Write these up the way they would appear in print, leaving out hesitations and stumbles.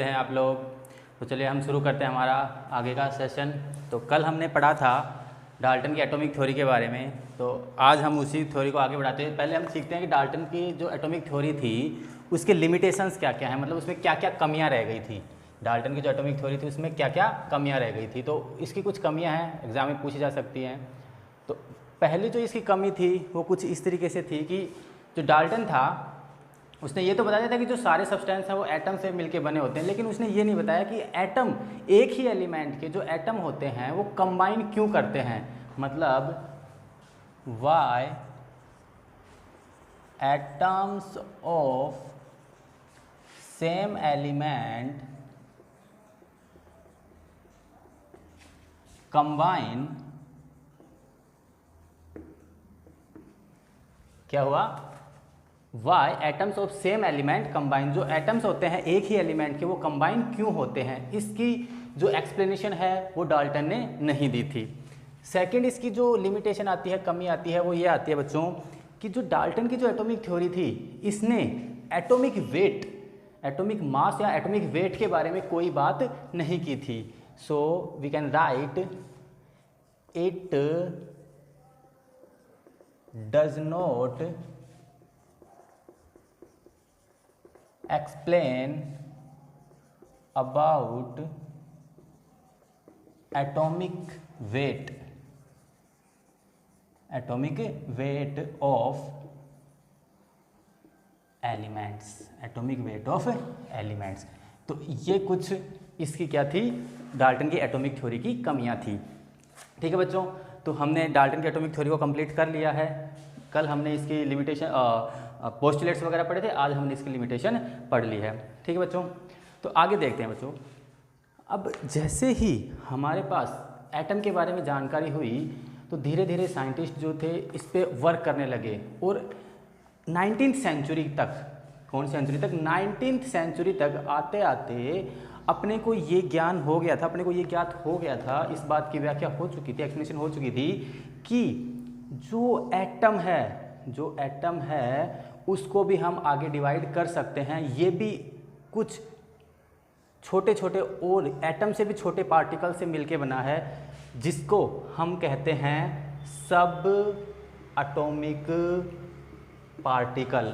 हैं आप लोग। तो चलिए हम शुरू करते हैं हमारा आगे का सेशन। तो कल हमने पढ़ा था डाल्टन की एटॉमिक थ्योरी के बारे में, तो आज हम उसी थ्योरी को आगे बढ़ाते हैं। पहले हम सीखते हैं कि डाल्टन की जो एटॉमिक थ्योरी थी उसके लिमिटेशंस क्या क्या हैं, मतलब उसमें क्या क्या कमियां रह गई थी। डाल्टन की जो एटॉमिक थ्योरी थी उसमें क्या क्या कमियां रह गई थी, तो इसकी कुछ कमियां हैं, एग्जाम में पूछी जा सकती हैं। तो पहली जो इसकी कमी थी वो कुछ इस तरीके से थी कि जो डाल्टन था उसने ये तो बताया था कि जो सारे सब्सटेंस हैं वो एटम से मिलके बने होते हैं, लेकिन उसने ये नहीं बताया कि एटम, एक ही एलिमेंट के जो एटम होते हैं वो कंबाइन क्यों करते हैं। मतलब why atoms of same element combine, क्या हुआ, why atoms of same element combine, जो एटम्स होते हैं एक ही एलिमेंट के वो कंबाइन क्यों होते हैं, इसकी जो एक्सप्लेनेशन है वो डाल्टन ने नहीं दी थी। सेकंड इसकी जो लिमिटेशन आती है, कमी आती है, वो ये आती है बच्चों कि जो डाल्टन की जो एटॉमिक थ्योरी थी इसने एटॉमिक वेट, एटॉमिक मास या एटॉमिक वेट के बारे में कोई बात नहीं की थी। So we can write it does not explain about atomic weight of elements, atomic weight of elements। तो ये कुछ इसकी क्या थी, डाल्टन की एटॉमिक थ्योरी की कमियां थी। ठीक है बच्चों, तो हमने डाल्टन की एटॉमिक थ्योरी को कंप्लीट कर लिया है। कल हमने इसकी लिमिटेशन पोस्टुलेट्स वगैरह पढ़े थे, आज हमने इसकी लिमिटेशन पढ़ ली है। ठीक है बच्चों, तो आगे देखते हैं बच्चों। अब जैसे ही हमारे पास एटम के बारे में जानकारी हुई तो धीरे धीरे साइंटिस्ट जो थे इस पर वर्क करने लगे और 19th सेंचुरी तक, कौन सेंचुरी तक, 19th सेंचुरी तक आते आते अपने को ये ज्ञान हो गया था, अपने को ये ज्ञात हो गया था, इस बात की व्याख्या हो चुकी थी, एक्सप्लेनेशन हो चुकी थी कि जो एटम है उसको भी हम आगे डिवाइड कर सकते हैं। ये भी कुछ छोटे छोटे और एटम से भी छोटे पार्टिकल से मिलके बना है, जिसको हम कहते हैं सब एटॉमिक पार्टिकल।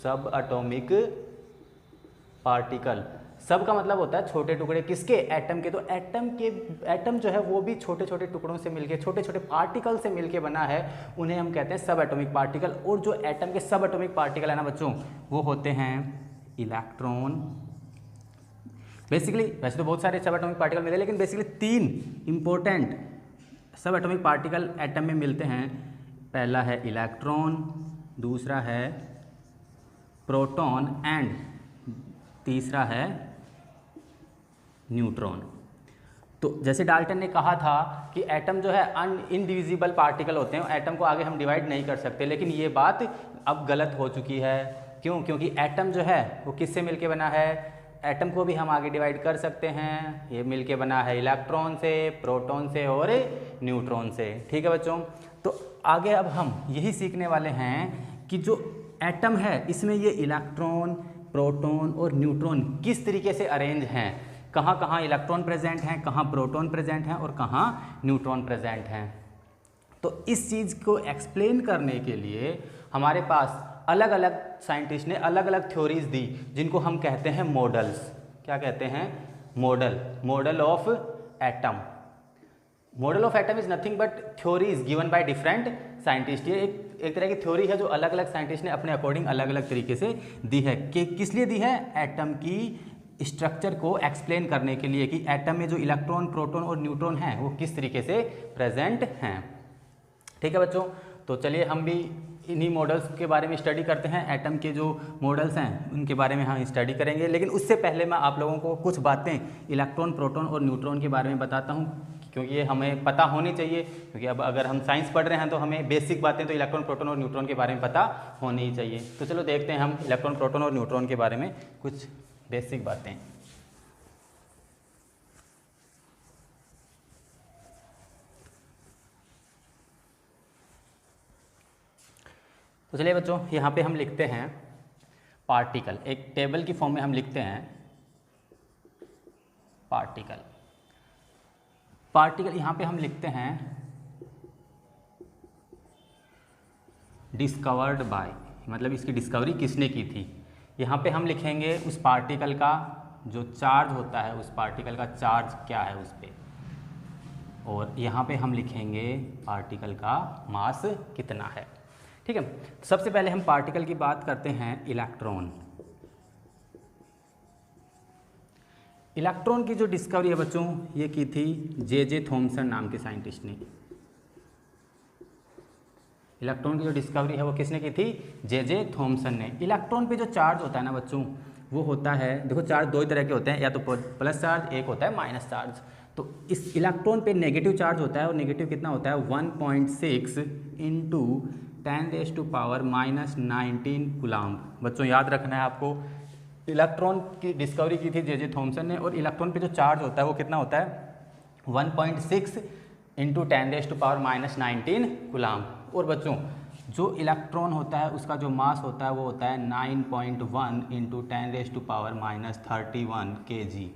सब एटॉमिक पार्टिकल, सब का मतलब होता है छोटे टुकड़े, किसके, एटम के। तो एटम जो है वो भी छोटे छोटे टुकड़ों से मिलके, छोटे छोटे पार्टिकल से मिलके बना है, उन्हें हम कहते हैं सब एटॉमिक पार्टिकल। और जो एटम के सब एटॉमिक पार्टिकल है ना बच्चों, वो होते हैं इलेक्ट्रॉन। बेसिकली वैसे तो बहुत सारे सब एटॉमिक पार्टिकल मिले, लेकिन बेसिकली 3 इंपॉर्टेंट सब एटॉमिक पार्टिकल एटम में मिलते हैं। पहला है इलेक्ट्रॉन, दूसरा है प्रोटॉन एंड तीसरा है न्यूट्रॉन। तो जैसे डाल्टन ने कहा था कि एटम जो है इनडिविजिबल पार्टिकल होते हैं, एटम को आगे हम डिवाइड नहीं कर सकते, लेकिन ये बात अब गलत हो चुकी है। क्यों? क्योंकि एटम जो है वो किससे मिलके बना है, एटम को भी हम आगे डिवाइड कर सकते हैं। ये मिलके बना है इलेक्ट्रॉन से, प्रोटॉन से और न्यूट्रॉन से। ठीक है बच्चों, तो आगे अब हम यही सीखने वाले हैं कि जो एटम है इसमें ये इलेक्ट्रॉन, प्रोटॉन और न्यूट्रॉन किस तरीके से अरेंज हैं, कहाँ कहाँ इलेक्ट्रॉन प्रेजेंट हैं, कहाँ प्रोटॉन प्रेजेंट हैं और कहाँ न्यूट्रॉन प्रेजेंट हैं। तो इस चीज़ को एक्सप्लेन करने के लिए हमारे पास अलग अलग साइंटिस्ट ने अलग अलग थ्योरीज दी, जिनको हम कहते हैं मॉडल्स। क्या कहते हैं? Model of atom. Model of atom is nothing but theories given by different scientist. ये एक तरह की थ्योरी है जो अलग अलग साइंटिस्ट ने अपने अकॉर्डिंग अलग अलग तरीके से दी है। कि किस लिए दी है? एटम की स्ट्रक्चर को एक्सप्लेन करने के लिए, कि एटम में जो इलेक्ट्रॉन, प्रोटॉन और न्यूट्रॉन हैं वो किस तरीके से प्रेजेंट हैं। ठीक है बच्चों, तो चलिए हम भी इन्हीं मॉडल्स के बारे में स्टडी करते हैं। एटम के जो मॉडल्स हैं उनके बारे में हम स्टडी करेंगे, लेकिन उससे पहले मैं आप लोगों को कुछ बातें इलेक्ट्रॉन, प्रोटॉन और न्यूट्रॉन के बारे में बताता हूँ, क्योंकि ये हमें पता होनी चाहिए। क्योंकि अब अगर हम साइंस पढ़ रहे हैं तो हमें बेसिक बातें तो इलेक्ट्रॉन, प्रोटॉन और न्यूट्रॉन के बारे में पता होनी ही चाहिए। तो चलो देखते हैं हम इलेक्ट्रॉन, प्रोटॉन और न्यूट्रॉन के बारे में कुछ बेसिक बातें। तो चलिए बच्चों, यहाँ पे हम लिखते हैं पार्टिकल, एक टेबल की फॉर्म में हम लिखते हैं पार्टिकल यहाँ पे हम लिखते हैं डिस्कवर्ड बाय, मतलब इसकी डिस्कवरी किसने की थी। यहाँ पे हम लिखेंगे उस पार्टिकल का जो चार्ज होता है, उस पार्टिकल का चार्ज क्या है उस पर, और यहाँ पे हम लिखेंगे पार्टिकल का मास कितना है। ठीक है, सबसे पहले हम पार्टिकल की बात करते हैं इलेक्ट्रॉन। इलेक्ट्रॉन की जो डिस्कवरी है बच्चों, ये की थी जे थॉमसन नाम के साइंटिस्ट ने। इलेक्ट्रॉन की जो डिस्कवरी है वो किसने की थी? जे थॉमसन ने। इलेक्ट्रॉन पे जो चार्ज होता है ना बच्चों, वो होता है, देखो चार्ज दो ही तरह के होते हैं, या तो प्लस चार्ज, एक होता है माइनस चार्ज। तो इस इलेक्ट्रॉन पे नेगेटिव चार्ज होता है, और नेगेटिव कितना होता है? 1.6 इंटू 10⁻⁻19 कूलम्ब। बच्चों याद रखना है आपको, इलेक्ट्रॉन की डिस्कवरी की थी जे थॉमसन ने, और इलेक्ट्रॉन पे जो चार्ज होता है वो कितना होता है? 1.6 इंटू 10⁻⁻19 कूलम्ब। और बच्चों जो इलेक्ट्रॉन होता है उसका जो मास होता है वो होता है 9.1 इंटू 10⁻31 kg।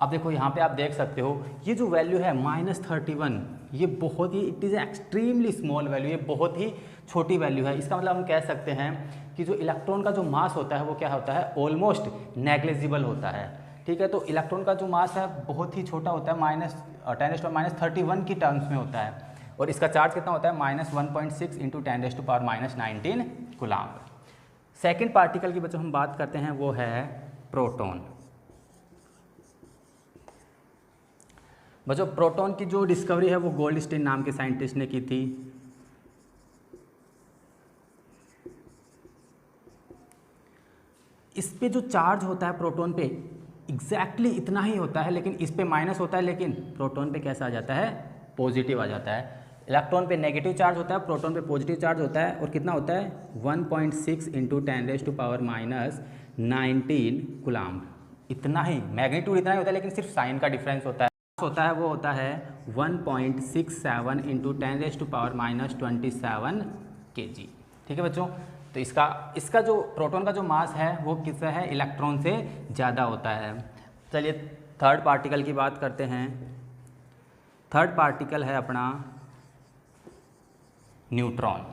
अब देखो यहाँ पे आप देख सकते हो ये जो वैल्यू है -31, ये बहुत ही, it is extremely small value, ये बहुत ही छोटी वैल्यू है। इसका मतलब हम कह सकते हैं कि जो इलेक्ट्रॉन का जो मास होता है वो क्या होता है? ऑलमोस्ट नेग्लिजिबल होता है। ठीक है, तो इलेक्ट्रॉन का जो मास है बहुत ही छोटा होता है, -10⁻31 की टर्म्स में होता है, और इसका चार्ज कितना होता है? -1.6 इंटू 10⁻⁻19 कूलम्ब। सेकेंड पार्टिकल की बच्चों हम बात करते हैं, वो है प्रोटॉन। बच्चों प्रोटॉन की जो डिस्कवरी है वो गोल्डस्टीन नाम के साइंटिस्ट ने की थी। इस पे जो चार्ज होता है प्रोटॉन पे एग्जैक्टली इतना ही होता है, लेकिन इस पे माइनस होता है, लेकिन प्रोटॉन पे कैसा आ जाता है? पॉजिटिव आ जाता है। इलेक्ट्रॉन पे नेगेटिव चार्ज होता है, प्रोटॉन पे पॉजिटिव चार्ज होता है, और कितना होता है? 1.6 इंटू 10⁻⁻19 कूलम्ब। इतना ही मैग्नीट्यूड, इतना ही होता है, लेकिन सिर्फ साइन का डिफरेंस होता है। वो होता है 1.67 इंटू 10⁻⁻27 kg। ठीक है बच्चों, तो इसका जो प्रोटॉन का जो मास है वो किससे है? इलेक्ट्रॉन से ज़्यादा होता है। चलिए थर्ड पार्टिकल की बात करते हैं। थर्ड पार्टिकल है अपना न्यूट्रॉन।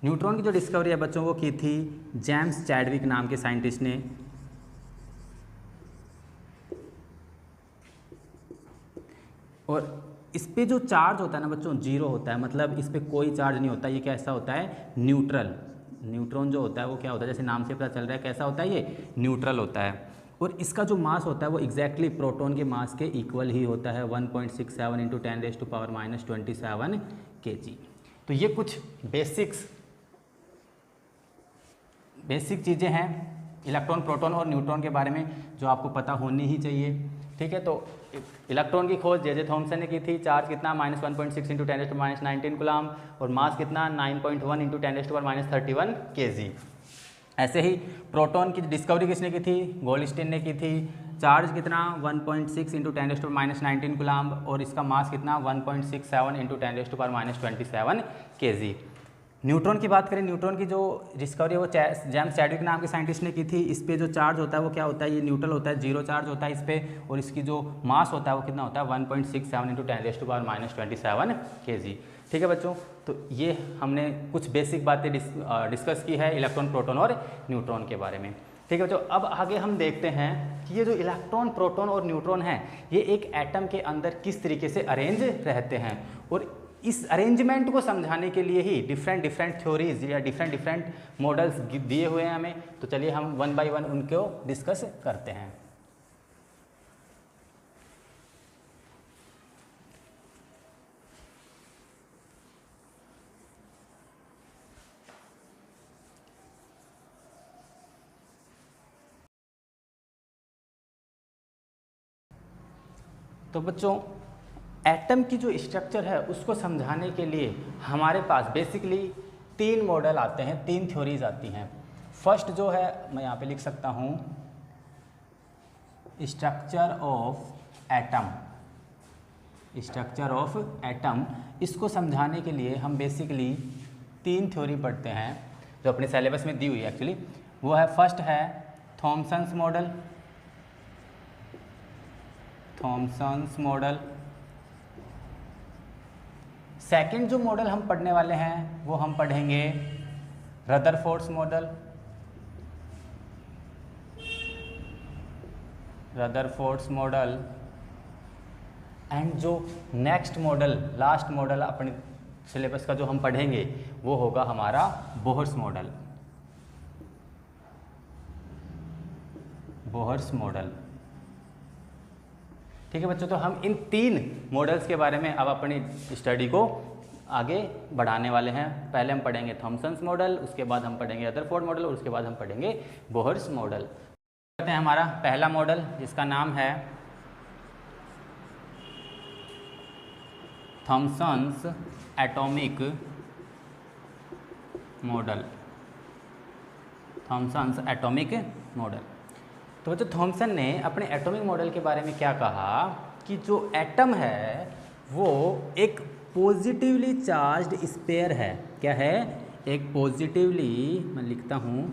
न्यूट्रॉन की जो डिस्कवरी है बच्चों वो की थी जेम्स चैडविक नाम के साइंटिस्ट ने। और इस पे जो चार्ज होता है ना बच्चों, जीरो होता है, मतलब इस पे कोई चार्ज नहीं होता। ये कैसा होता है? न्यूट्रल। न्यूट्रॉन जो होता है वो क्या होता है? जैसे नाम से पता चल रहा है कैसा होता है, ये न्यूट्रल होता है। और इसका जो मास होता है वो एग्जैक्टली प्रोटॉन के मास के इक्वल ही होता है, 1.67 इंटू 10⁻⁻27 kg। तो ये कुछ बेसिक चीज़ें हैं इलेक्ट्रॉन, प्रोटॉन और न्यूट्रॉन के बारे में जो आपको पता होनी ही चाहिए। ठीक है, तो इलेक्ट्रॉन की खोज जे थॉमसन ने की थी। चार्ज कितना? -1.6 इंटू 10⁻⁻19 कूलम्ब, और मास कितना? 9.1 इंटू 10⁻⁻31 kg। ऐसे ही प्रोटॉन की डिस्कवरी किसने की थी? गोल्डस्टीन ने की थी। चार्ज कितना? 1.6 इंटू 10⁻⁻19 कूलम्ब, और इसका मास कितना? 1.67 इंटू 10⁻⁻27 kg। न्यूट्रॉन की बात करें, न्यूट्रॉन की जो डिस्कवरी है वो जेम्स चैडविक नाम के साइंटिस्ट ने की थी। इस पे जो चार्ज होता है वो क्या होता है? ये न्यूट्रल होता है, जीरो चार्ज होता है इस पे, और इसकी जो मास होता है वो कितना होता है? 1.67 इंटू 10⁻⁻27 kg। ठीक है बच्चों, तो ये हमने कुछ बेसिक बातें डिस्कस की है इलेक्ट्रॉन, प्रोटॉन और न्यूट्रॉन के बारे में। ठीक है बच्चों, अब आगे हम देखते हैं कि ये जो इलेक्ट्रॉन, प्रोटॉन और न्यूट्रॉन है, ये एक एटम के अंदर किस तरीके से अरेंज रहते हैं, और इस अरेंजमेंट को समझाने के लिए ही डिफरेंट थ्योरीज या डिफरेंट मॉडल्स दिए हुए हैं हमें। तो चलिए हम वन बाय वन उनको डिस्कस करते हैं। तो बच्चों एटम की जो स्ट्रक्चर है उसको समझाने के लिए हमारे पास बेसिकली 3 मॉडल आते हैं, 3 थ्योरीज आती हैं। फर्स्ट जो है मैं यहाँ पे लिख सकता हूँ स्ट्रक्चर ऑफ एटम। इसको समझाने के लिए हम बेसिकली 3 थ्योरी पढ़ते हैं जो अपने सिलेबस में दी हुई है एक्चुअली। वो है, फर्स्ट है Thomson's model, Thomson's model. Second जो मॉडल हम पढ़ने वाले हैं वो हम पढ़ेंगे Rutherford's model. Rutherford's model. And जो नेक्स्ट मॉडल, लास्ट मॉडल अपने सिलेबस का जो हम पढ़ेंगे वो होगा हमारा बोहर्स मॉडल। Bohr's model. ठीक है बच्चों, तो हम इन 3 मॉडल्स के बारे में अब अपनी स्टडी को आगे बढ़ाने वाले हैं। पहले हम पढ़ेंगे थॉमसन्स मॉडल, उसके बाद हम पढ़ेंगे रदरफोर्ड मॉडल और उसके बाद हम पढ़ेंगे बोहर्स मॉडल। करते हैं हमारा पहला मॉडल जिसका नाम है Thomson's atomic model. Thomson's atomic model. तो बच्चों थॉमसन ने अपने एटॉमिक मॉडल के बारे में क्या कहा कि जो एटम है वो एक पॉजिटिवली चार्ज्ड स्फीयर है। क्या है? एक पॉजिटिवली, मैं लिखता हूँ,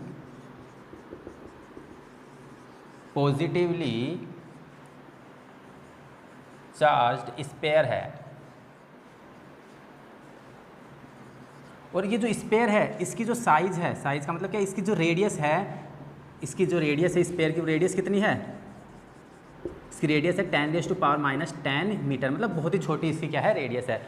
पॉजिटिवली चार्ज्ड स्फीयर है। और ये जो स्फीयर है इसकी जो साइज है, साइज का मतलब क्या, इसकी जो रेडियस है, इसकी जो रेडियस है स्फीयर की रेडियस कितनी है? इसकी रेडियस है 10⁻⁻10 मीटर, मतलब बहुत ही छोटी इसकी क्या है रेडियस है।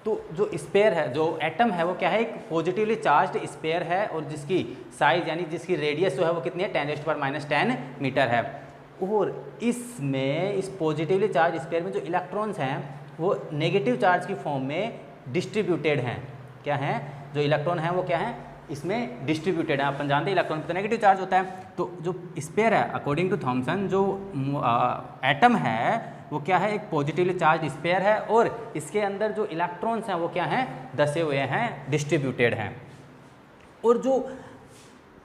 तो जो स्फीयर है, जो एटम है वो क्या है? एक पॉजिटिवली चार्ज्ड स्फीयर है और जिसकी साइज यानी जिसकी रेडियस जो है वो कितनी है? 10⁻⁻10 मीटर है। और इसमें इस पॉजिटिवली चार्ज स्फीयर में जो इलेक्ट्रॉन्स हैं वो नेगेटिव चार्ज की फॉर्म में डिस्ट्रीब्यूटेड हैं। क्या हैं? जो इलेक्ट्रॉन हैं वो क्या हैं? इसमें डिस्ट्रीब्यूटेड है। अपन जानते हैं इलेक्ट्रॉन तो नेगेटिव चार्ज होता है। तो जो स्फीयर है अकॉर्डिंग टू थॉमसन, जो एटम है वो क्या है? एक पॉजिटिवली चार्ज स्फीयर है और इसके अंदर जो इलेक्ट्रॉन्स हैं वो क्या हैं? दसे हुए हैं, डिस्ट्रीब्यूटेड हैं। और जो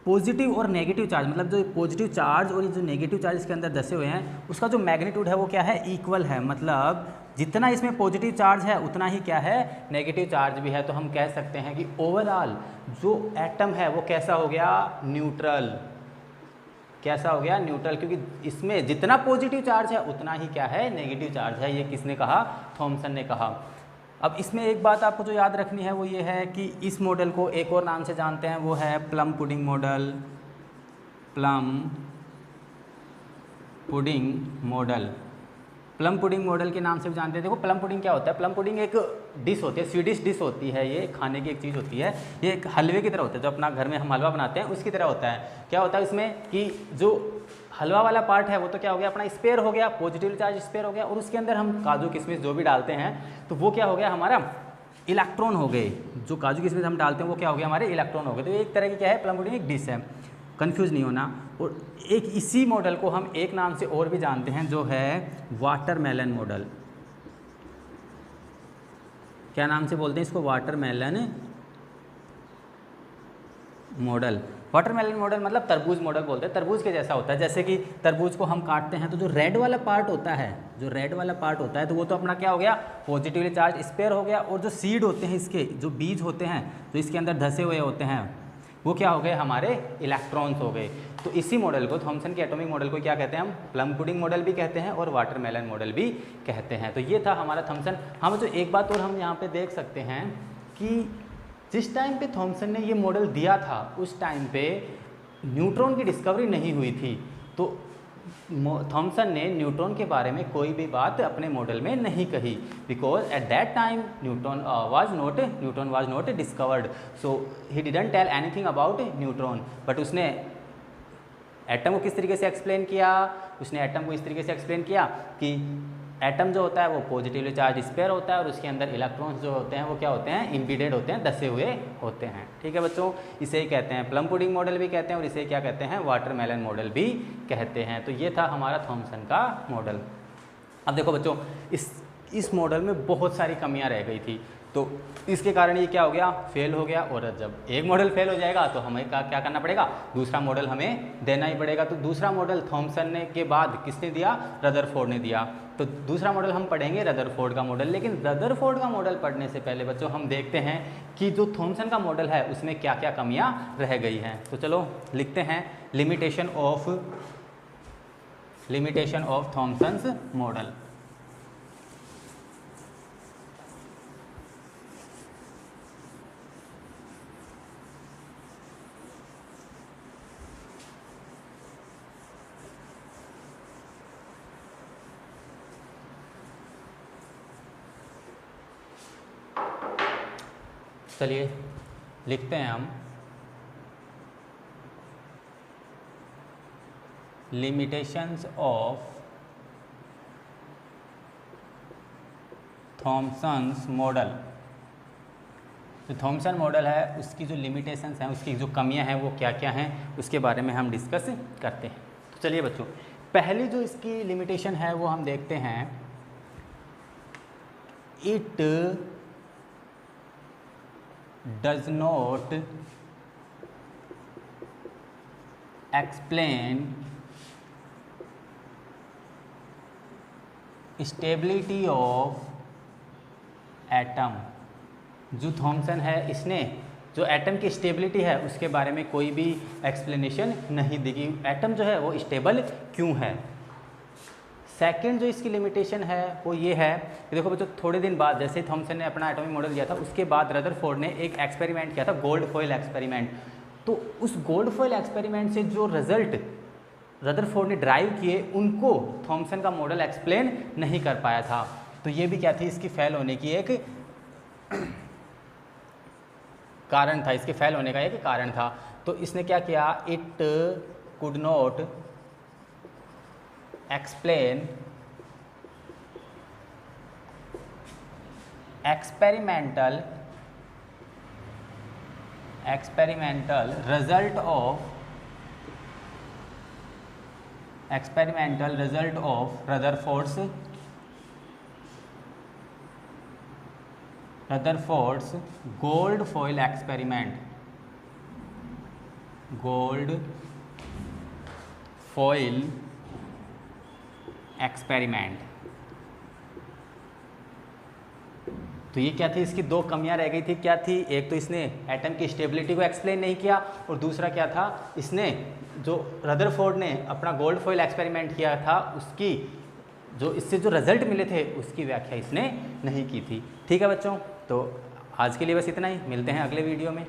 पॉजिटिव और नेगेटिव चार्ज, मतलब जो पॉजिटिव चार्ज और जो नेगेटिव चार्ज इसके अंदर दसे हुए हैं उसका जो मैग्नीट्यूड है वो क्या है? इक्वल है। मतलब जितना इसमें पॉजिटिव चार्ज है उतना ही क्या है? नेगेटिव चार्ज भी है। तो हम कह सकते हैं कि ओवरऑल जो एटम है वो कैसा हो गया? न्यूट्रल। कैसा हो गया? न्यूट्रल, क्योंकि इसमें जितना पॉजिटिव चार्ज है उतना ही क्या है? नेगेटिव चार्ज है। ये किसने कहा? थॉमसन ने कहा। अब इसमें एक बात आपको जो याद रखनी है वो ये है कि इस मॉडल को एक और नाम से जानते हैं, वो है plum pudding model. Plum pudding model. Plum pudding model के नाम से भी जानते हैं। देखो प्लम पुडिंग क्या होता है? प्लम पुडिंग एक डिश होती है, स्वीडिश डिश होती है, ये खाने की एक चीज़ होती है। ये एक हलवे की तरह होता है, जो अपना घर में हम हलवा बनाते हैं उसकी तरह होता है। क्या होता है इसमें कि जो हलवा वाला पार्ट है वो तो क्या हो गया? अपना स्फीयर हो गया, पॉजिटिव चार्ज स्फीयर हो गया, और उसके अंदर हम काजू किशमिश जो भी डालते हैं तो वो क्या हो गया? हमारा इलेक्ट्रॉन हो गए। जो काजू किशमिश हम डालते हैं वो क्या हो गया? हमारे इलेक्ट्रॉन हो गए। तो एक तरह की क्या है? प्लम पुडिंग एक डिश है, कंफ्यूज नहीं होना। और एक इसी मॉडल को हम एक नाम से और भी जानते हैं जो है वाटरमेलन मॉडल। क्या नाम से बोलते हैं इसको? Watermelon model. वाटरमेलन मॉडल मतलब तरबूज मॉडल बोलते हैं। तरबूज के जैसा होता है, जैसे कि तरबूज को हम काटते हैं तो जो रेड वाला पार्ट होता है, जो रेड वाला पार्ट होता है तो वो तो अपना क्या हो गया? पॉजिटिवली चार्ज स्फीयर हो गया। और जो सीड होते हैं, इसके जो बीज होते हैं जो इसके अंदर धसे हुए होते हैं वो क्या हो गए? हमारे इलेक्ट्रॉन्स हो गए। तो इसी मॉडल को, थॉमसन के एटॉमिक मॉडल को क्या कहते हैं? हम प्लम पुडिंग मॉडल भी कहते हैं और वाटरमेलन मॉडल भी कहते हैं। तो ये था हमारा थॉमसन। हम जो एक बात और हम यहाँ पे देख सकते हैं कि जिस टाइम पे थॉमसन ने ये मॉडल दिया था उस टाइम पे न्यूट्रॉन की डिस्कवरी नहीं हुई थी। तो थॉमसन ने न्यूट्रॉन के बारे में कोई भी बात अपने मॉडल में नहीं कही, because at that time neutron was not discovered, so he didn't tell anything about neutron. But उसने एटम को किस तरीके से एक्सप्लेन किया? उसने एटम को इस तरीके से एक्सप्लेन किया कि एटम जो होता है वो पॉजिटिवली चार्ज स्फीयर होता है और उसके अंदर इलेक्ट्रॉन्स जो होते हैं वो क्या होते हैं? इम्बीडेड होते हैं, दसे हुए होते हैं। ठीक है बच्चों, इसे ही कहते हैं प्लम पुडिंग मॉडल भी कहते हैं और इसे क्या कहते हैं? वाटरमेलन मॉडल भी कहते हैं। तो ये था हमारा थॉमसन का मॉडल। अब देखो बच्चों, इस मॉडल में बहुत सारी कमियां रह गई थी, तो इसके कारण ये क्या हो गया? फेल हो गया। और जब एक मॉडल फेल हो जाएगा तो हमें क्या करना पड़ेगा? दूसरा मॉडल हमें देना ही पड़ेगा। तो दूसरा मॉडल थॉमसन ने के बाद किसने दिया? रदरफोर्ड ने दिया। तो दूसरा मॉडल हम पढ़ेंगे रदरफोर्ड का मॉडल। लेकिन रदरफोर्ड का मॉडल पढ़ने से पहले बच्चों हम देखते हैं कि जो थॉमसन का मॉडल है उसमें क्या क्या कमियां रह गई हैं। तो चलो लिखते हैं लिमिटेशन ऑफ थॉमसन्स मॉडल। चलिए लिखते हैं हम लिमिटेशंस ऑफ थॉमसन्स मॉडल। जो थॉमसन मॉडल है उसकी जो लिमिटेशंस हैं, उसकी जो कमियां हैं वो क्या क्या हैं, उसके बारे में हम डिस्कस करते हैं। तो चलिए बच्चों, पहली जो इसकी लिमिटेशन है वो हम देखते हैं, it does not explain stability of atom. जो थॉमसन है इसने जो एटम की स्टेबिलिटी है उसके बारे में कोई भी एक्सप्लेनेशन नहीं दी कि एटम जो है वो स्टेबल क्यों है। सेकंड जो इसकी लिमिटेशन है वो ये है कि देखो बच्चों, थोड़े दिन बाद जैसे थॉमसन ने अपना एटॉमिक मॉडल दिया था, उसके बाद रदरफोर्ड ने एक एक्सपेरिमेंट किया था, गोल्ड फॉइल एक्सपेरिमेंट। तो उस गोल्ड फॉइल एक्सपेरिमेंट से जो रिजल्ट रदरफोर्ड ने ड्राइव किए उनको थॉमसन का मॉडल एक्सप्लेन नहीं कर पाया था। तो ये भी क्या थी, इसकी फेल होने की एक कारण था, इसके फेल होने का एक कारण था। तो इसने क्या किया, it could not explain experimental result of Rutherford's gold foil experiment. तो ये क्या थी, इसकी दो कमियां रह गई थी। क्या थी, एक तो इसने एटम की स्टेबिलिटी को एक्सप्लेन नहीं किया, और दूसरा क्या था, इसने जो रदरफोर्ड ने अपना गोल्ड फॉइल एक्सपेरिमेंट किया था उसकी जो इससे जो रिजल्ट मिले थे उसकी व्याख्या इसने नहीं की थी। ठीक है बच्चों, तो आज के लिए बस इतना ही, मिलते हैं अगले वीडियो में।